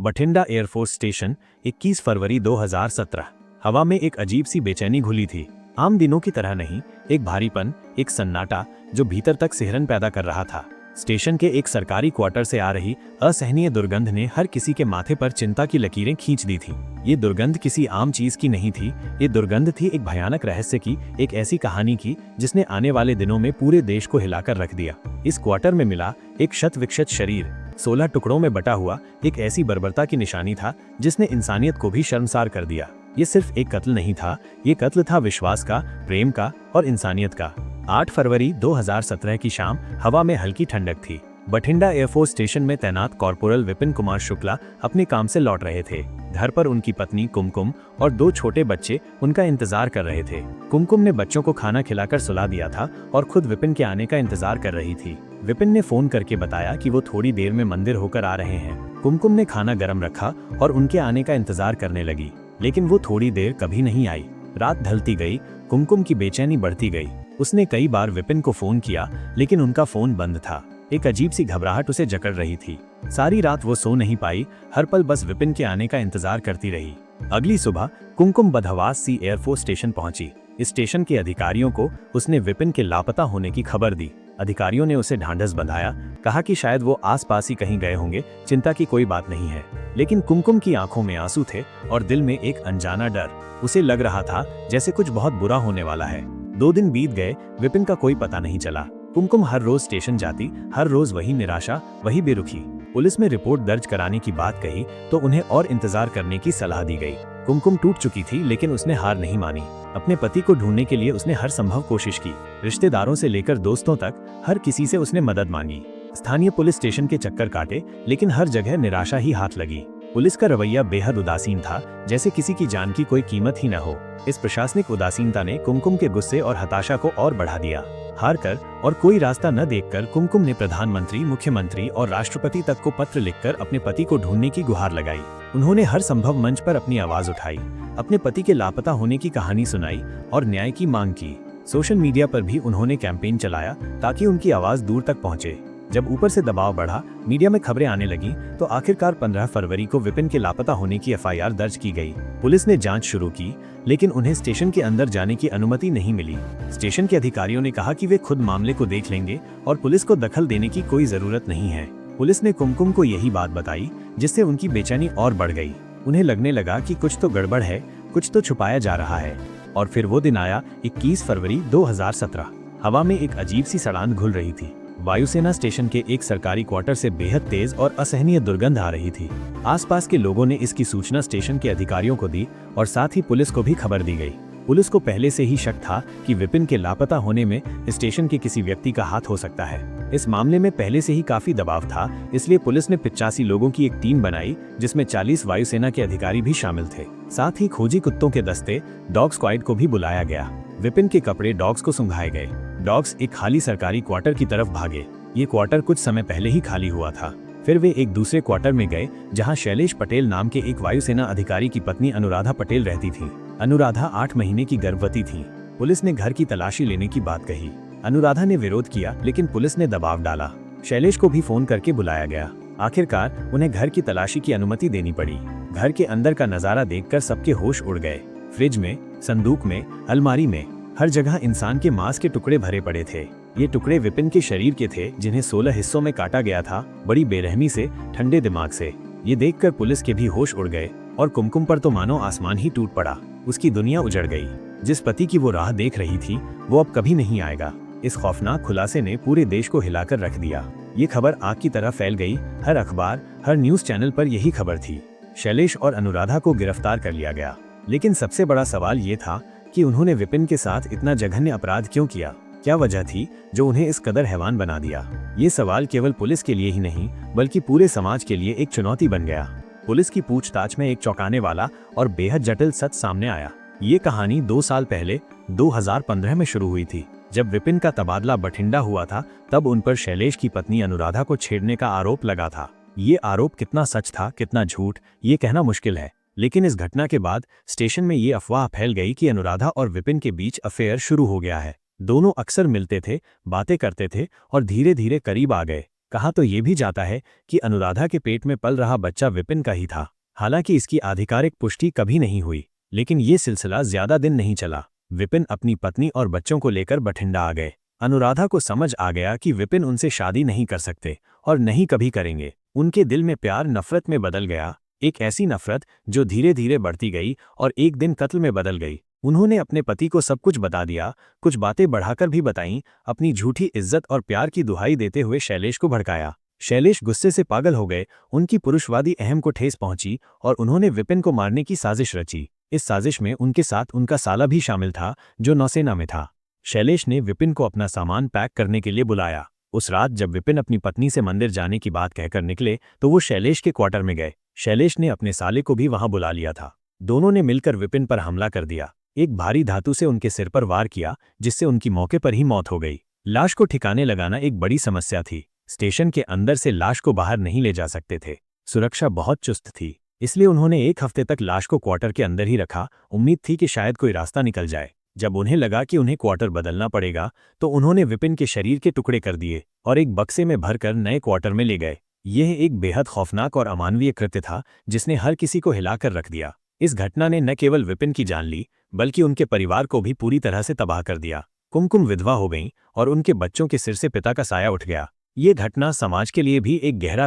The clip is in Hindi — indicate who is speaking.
Speaker 1: बठिंडा एयरफोर्स स्टेशन 21 फरवरी 2017। हवा में एक अजीब सी बेचैनी घुली थी। आम दिनों की तरह नहीं, एक भारीपन, एक सन्नाटा जो भीतर तक सिहरन पैदा कर रहा था। स्टेशन के एक सरकारी क्वार्टर से आ रही असहनीय दुर्गंध ने हर किसी के माथे पर चिंता की लकीरें खींच दी थी। ये दुर्गंध किसी आम चीज की नहीं थी, ये दुर्गंध थी एक भयानक रहस्य की, एक ऐसी कहानी की जिसने आने वाले दिनों में पूरे देश को हिलाकर रख दिया। इस क्वार्टर में मिला एक शत विक्षत शरीर, 16 टुकड़ों में बटा हुआ, एक ऐसी बर्बरता की निशानी था जिसने इंसानियत को भी शर्मसार कर दिया। ये सिर्फ एक कत्ल नहीं था, ये कत्ल था विश्वास का, प्रेम का और इंसानियत का। 8 फरवरी 2017 की शाम हवा में हल्की ठंडक थी। बठिंडा एयरफोर्स स्टेशन में तैनात कॉर्पोरल विपिन कुमार शुक्ला अपने काम से लौट रहे थे। घर पर उनकी पत्नी कुमकुम और 2 छोटे बच्चे उनका इंतजार कर रहे थे। कुमकुम ने बच्चों को खाना खिलाकर सुला दिया था और खुद विपिन के आने का इंतजार कर रही थी। विपिन ने फोन करके बताया कि वो थोड़ी देर में मंदिर होकर आ रहे हैं। कुमकुम ने खाना गर्म रखा और उनके आने का इंतजार करने लगी, लेकिन वो थोड़ी देर कभी नहीं आई। रात ढलती गई, कुमकुम की बेचैनी बढ़ती गई। उसने कई बार विपिन को फोन किया, लेकिन उनका फोन बंद था। एक अजीब सी घबराहट उसे जकड़ रही थी। सारी रात वो सो नहीं पाई, हर पल बस विपिन के आने का इंतजार करती रही। अगली सुबह कुमकुम बदहवास सी एयरफोर्स स्टेशन पहुंची। इस स्टेशन के अधिकारियों को उसने विपिन के लापता होने की खबर दी। अधिकारियों ने उसे ढांढस बंधाया, कहा कि शायद वो आसपास ही कहीं गए होंगे, चिंता की कोई बात नहीं है। लेकिन कुमकुम की आंखों में आंसू थे और दिल में एक अनजाना डर। उसे लग रहा था जैसे कुछ बहुत बुरा होने वाला है। 2 दिन बीत गए, विपिन का कोई पता नहीं चला। कुमकुम हर रोज स्टेशन जाती, हर रोज वही निराशा, वही बेरुखी। पुलिस में रिपोर्ट दर्ज कराने की बात कही तो उन्हें और इंतजार करने की सलाह दी गई। कुमकुम टूट चुकी थी, लेकिन उसने हार नहीं मानी। अपने पति को ढूंढने के लिए उसने हर संभव कोशिश की। रिश्तेदारों से लेकर दोस्तों तक हर किसी से उसने मदद मांगी। स्थानीय पुलिस स्टेशन के चक्कर काटे, लेकिन हर जगह निराशा ही हाथ लगी। पुलिस का रवैया बेहद उदासीन था, जैसे किसी की जान की कोई कीमत ही न हो। इस प्रशासनिक उदासीनता ने कुमकुम के गुस्से और हताशा को और बढ़ा दिया। हार कर और कोई रास्ता न देखकर कुमकुम ने प्रधानमंत्री, मुख्यमंत्री और राष्ट्रपति तक को पत्र लिखकर अपने पति को ढूंढने की गुहार लगाई। उन्होंने हर संभव मंच पर अपनी आवाज उठाई, अपने पति के लापता होने की कहानी सुनाई और न्याय की मांग की। सोशल मीडिया पर भी उन्होंने कैंपेन चलाया ताकि उनकी आवाज दूर तक पहुंचे। जब ऊपर से दबाव बढ़ा, मीडिया में खबरें आने लगी, तो आखिरकार 15 फरवरी को विपिन के लापता होने की एफआईआर दर्ज की गई। पुलिस ने जांच शुरू की, लेकिन उन्हें स्टेशन के अंदर जाने की अनुमति नहीं मिली। स्टेशन के अधिकारियों ने कहा कि वे खुद मामले को देख लेंगे और पुलिस को दखल देने की कोई जरूरत नहीं है। पुलिस ने कुमकुम को यही बात बताई, जिससे उनकी बेचैनी और बढ़ गई। उन्हें लगने लगा कि कुछ तो गड़बड़ है, कुछ तो छुपाया जा रहा है। और फिर वो दिन आया, 21 फरवरी 2017। हवा में एक अजीब सी सड़ांध घुल रही थी। वायुसेना स्टेशन के एक सरकारी क्वार्टर से बेहद तेज और असहनीय दुर्गंध आ रही थी। आसपास के लोगों ने इसकी सूचना स्टेशन के अधिकारियों को दी और साथ ही पुलिस को भी खबर दी गई। पुलिस को पहले से ही शक था कि विपिन के लापता होने में स्टेशन के किसी व्यक्ति का हाथ हो सकता है। इस मामले में पहले से ही काफी दबाव था, इसलिए पुलिस ने 85 लोगों की एक टीम बनाई, जिसमें 40 वायुसेना के अधिकारी भी शामिल थे। साथ ही खोजी कुत्तों के दस्ते, डॉग स्क्वाड को भी बुलाया गया। विपिन के कपड़े डॉग्स को सुंघाए गए। डॉग्स एक खाली सरकारी क्वार्टर की तरफ भागे। ये क्वार्टर कुछ समय पहले ही खाली हुआ था। फिर वे एक दूसरे क्वार्टर में गए, जहां शैलेश पटेल नाम के एक वायुसेना अधिकारी की पत्नी अनुराधा पटेल रहती थी। अनुराधा 8 महीने की गर्भवती थी। पुलिस ने घर की तलाशी लेने की बात कही। अनुराधा ने विरोध किया, लेकिन पुलिस ने दबाव डाला। शैलेश को भी फोन करके बुलाया गया। आखिरकार उन्हें घर की तलाशी की अनुमति देनी पड़ी। घर के अंदर का नजारा देखकर सबके होश उड़ गए। फ्रिज में, संदूक में, अलमारी में, हर जगह इंसान के मांस के टुकड़े भरे पड़े थे। ये टुकड़े विपिन के शरीर के थे, जिन्हें 16 हिस्सों में काटा गया था, बड़ी बेरहमी से, ठंडे दिमाग से। ये देखकर पुलिस के भी होश उड़ गए और कुमकुम पर तो मानो आसमान ही टूट पड़ा। उसकी दुनिया उजड़ गई। जिस पति की वो राह देख रही थी, वो अब कभी नहीं आएगा। इस खौफनाक खुलासे ने पूरे देश को हिलाकर रख दिया। ये खबर आग की तरह फैल गई। हर अखबार, हर न्यूज चैनल पर यही खबर थी। शैलेश और अनुराधा को गिरफ्तार कर लिया गया। लेकिन सबसे बड़ा सवाल ये था कि उन्होंने विपिन के साथ इतना जघन्य अपराध क्यों किया? क्या वजह थी जो उन्हें इस कदर हैवान बना दिया? ये सवाल केवल पुलिस के लिए ही नहीं, बल्कि पूरे समाज के लिए एक चुनौती बन गया। पुलिस की पूछताछ में एक चौंकाने वाला और बेहद जटिल सच सामने आया। ये कहानी 2 साल पहले 2015 में शुरू हुई थी। जब विपिन का तबादला बठिंडा हुआ था, तब उन पर शैलेश की पत्नी अनुराधा को छेड़ने का आरोप लगा था। ये आरोप कितना सच था, कितना झूठ, ये कहना मुश्किल है। लेकिन इस घटना के बाद स्टेशन में ये अफवाह फैल गई कि अनुराधा और विपिन के बीच अफेयर शुरू हो गया है। दोनों अक्सर मिलते थे, बातें करते थे और धीरे धीरे करीब आ गए। कहा तो ये भी जाता है कि अनुराधा के पेट में पल रहा बच्चा विपिन का ही था। हालांकि इसकी आधिकारिक पुष्टि कभी नहीं हुई, लेकिन ये सिलसिला ज्यादा दिन नहीं चला। विपिन अपनी पत्नी और बच्चों को लेकर बठिंडा आ गए। अनुराधा को समझ आ गया कि विपिन उनसे शादी नहीं कर सकते और नहीं कभी करेंगे। उनके दिल में प्यार नफरत में बदल गया, एक ऐसी नफरत जो धीरे धीरे बढ़ती गई और एक दिन कत्ल में बदल गई। उन्होंने अपने पति को सब कुछ बता दिया, कुछ बातें बढ़ाकर भी बताईं, अपनी झूठी इज्जत और प्यार की दुहाई देते हुए शैलेश को भड़काया। शैलेश गुस्से से पागल हो गए, उनकी पुरुषवादी अहम को ठेस पहुंची और उन्होंने विपिन को मारने की साजिश रची। इस साजिश में उनके साथ उनका साला भी शामिल था, जो नौसेना में था। शैलेश ने विपिन को अपना सामान पैक करने के लिए बुलाया। उस रात जब विपिन अपनी पत्नी से मंदिर जाने की बात कहकर निकले तो वो शैलेश के क्वार्टर में गए। शैलेश ने अपने साले को भी वहां बुला लिया था। दोनों ने मिलकर विपिन पर हमला कर दिया। एक भारी धातु से उनके सिर पर वार किया, जिससे उनकी मौके पर ही मौत हो गई। लाश को ठिकाने लगाना एक बड़ी समस्या थी। स्टेशन के अंदर से लाश को बाहर नहीं ले जा सकते थे। सुरक्षा बहुत चुस्त थी, इसलिए उन्होंने एक हफ्ते तक लाश को क्वार्टर के अंदर ही रखा। उम्मीद थी कि शायद कोई रास्ता निकल जाए। जब उन्हें लगा कि उन्हें क्वार्टर बदलना पड़ेगा तो उन्होंने विपिन के शरीर के टुकड़े कर दिए और एक बक्से में भरकर नए क्वार्टर में ले गए। यह एक बेहद खौफनाक और अमानवीय कृत्य था, जिसने हर किसी को हिलाकर रख दिया। इस घटना ने न केवल विपिन की जान ली, बल्कि उनके परिवार को भी पूरी तरह से तबाह कर दिया। कुमकुम विधवा हो गईं और उनके बच्चों के सिर से पिता का साया उठ गया। ये घटना समाज के लिए भी एक गहरा